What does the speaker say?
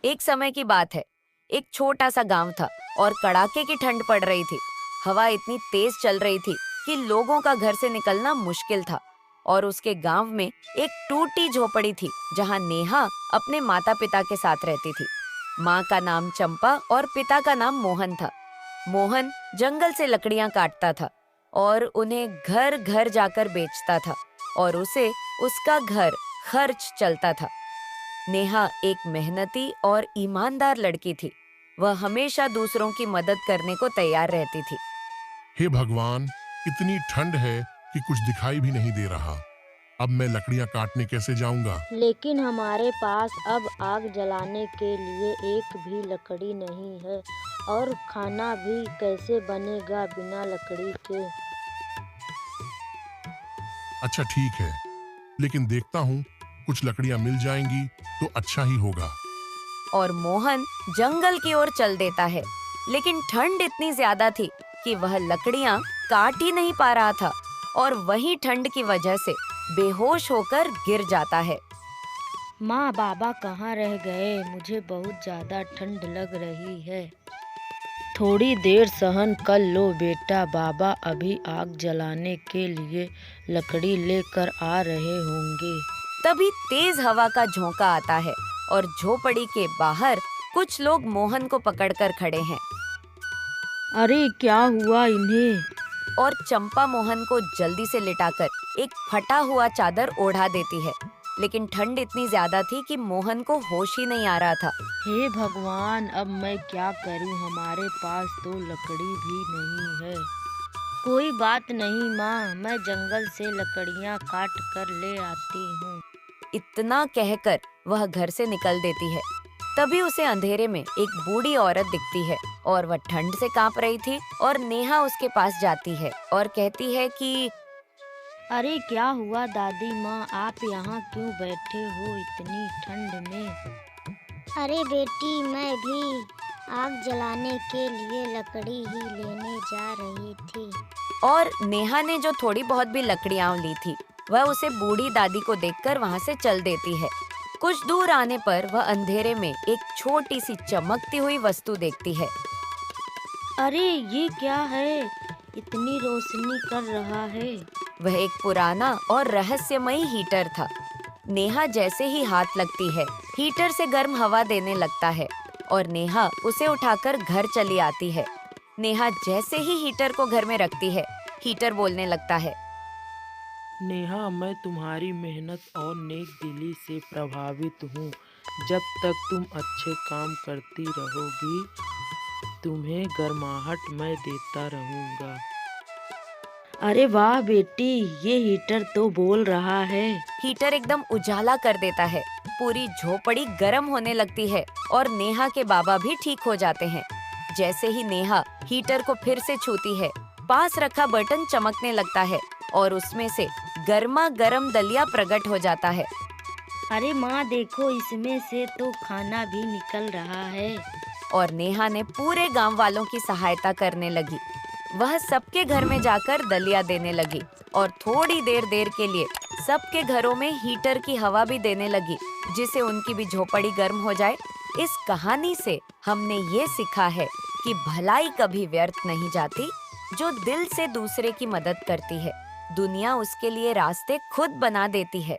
एक समय की बात है। एक छोटा सा गांव था और कड़ाके की ठंड पड़ रही थी। हवा इतनी तेज चल रही थी कि लोगों का घर से निकलना मुश्किल था। और उसके गांव में एक टूटी झोपड़ी थी जहां नेहा अपने माता पिता के साथ रहती थी। माँ का नाम चंपा और पिता का नाम मोहन था। मोहन जंगल से लकड़ियां काटता था और उन्हें घर घर जाकर बेचता था और उसे उसका घर खर्च चलता था। नेहा एक मेहनती और ईमानदार लड़की थी। वह हमेशा दूसरों की मदद करने को तैयार रहती थी। हे भगवान, इतनी ठंड है कि कुछ दिखाई भी नहीं दे रहा। अब मैं लकड़ियां काटने कैसे जाऊंगा? लेकिन हमारे पास अब आग जलाने के लिए एक भी लकड़ी नहीं है और खाना भी कैसे बनेगा बिना लकड़ी के। अच्छा ठीक है, लेकिन देखता हूँ कुछ लकड़ियां मिल जाएंगी तो अच्छा ही होगा। और मोहन जंगल की ओर चल देता है। लेकिन ठंड इतनी ज्यादा थी कि वह लकड़ियां काट ही नहीं पा रहा था और वही ठंड की वजह से बेहोश होकर गिर जाता है। माँ बाबा कहाँ रह गए? मुझे बहुत ज़्यादा ठंड लग रही है। थोड़ी देर सहन कर लो बेटा, बाबा अभी आग जलाने के लिए लकड़ी लेकर आ रहे होंगे। तभी तेज हवा का झोंका आता है और झोपड़ी के बाहर कुछ लोग मोहन को पकड़कर खड़े हैं। अरे क्या हुआ इन्हें? और चंपा मोहन को जल्दी से लिटाकर एक फटा हुआ चादर ओढ़ा देती है। लेकिन ठंड इतनी ज्यादा थी कि मोहन को होश ही नहीं आ रहा था। हे भगवान, अब मैं क्या करूं? हमारे पास तो लकड़ी भी नहीं है। कोई बात नहीं माँ, मैं जंगल से लकड़ियाँ काट कर ले आती हूँ। इतना कहकर वह घर से निकल देती है। तभी उसे अंधेरे में एक बूढ़ी औरत दिखती है और वह ठंड से कांप रही थी। और नेहा उसके पास जाती है और कहती है कि अरे क्या हुआ दादी माँ, आप यहाँ क्यों बैठे हो इतनी ठंड में? अरे बेटी, मैं भी आग जलाने के लिए लकड़ी ही लेने जा रही थी। और नेहा ने जो थोड़ी बहुत भी लकड़ियां ली थी वह उसे बूढ़ी दादी को देखकर वहां से चल देती है। कुछ दूर आने पर वह अंधेरे में एक छोटी सी चमकती हुई वस्तु देखती है। अरे ये क्या है? इतनी रोशनी कर रहा है। वह एक पुराना और रहस्यमयी हीटर था। नेहा जैसे ही हाथ लगती है, हीटर से गर्म हवा देने लगता है और नेहा उसे उठाकर घर चली आती है। नेहा जैसे ही हीटर को घर में रखती है, हीटर बोलने लगता है। नेहा, मैं तुम्हारी मेहनत और नेक दिली से प्रभावित हूँ। जब तक तुम अच्छे काम करती रहोगी, तुम्हें गर्माहट मैं देता रहूँगा। अरे वाह बेटी, ये हीटर तो बोल रहा है। हीटर एकदम उजाला कर देता है। पूरी झोपड़ी गर्म होने लगती है और नेहा के बाबा भी ठीक हो जाते हैं। जैसे ही नेहा हीटर को फिर से छूती है, पास रखा बटन चमकने लगता है और उसमें से गर्मा गर्म दलिया प्रकट हो जाता है। अरे माँ देखो, इसमें से तो खाना भी निकल रहा है। और नेहा ने पूरे गांव वालों की सहायता करने लगी। वह सबके घर में जाकर दलिया देने लगी और थोड़ी देर के लिए सबके घरों में हीटर की हवा भी देने लगी, जिससे उनकी भी झोपड़ी गर्म हो जाए। इस कहानी से हमने ये सीखा है कि भलाई कभी व्यर्थ नहीं जाती। जो दिल से दूसरे की मदद करती है, दुनिया उसके लिए रास्ते खुद बना देती है।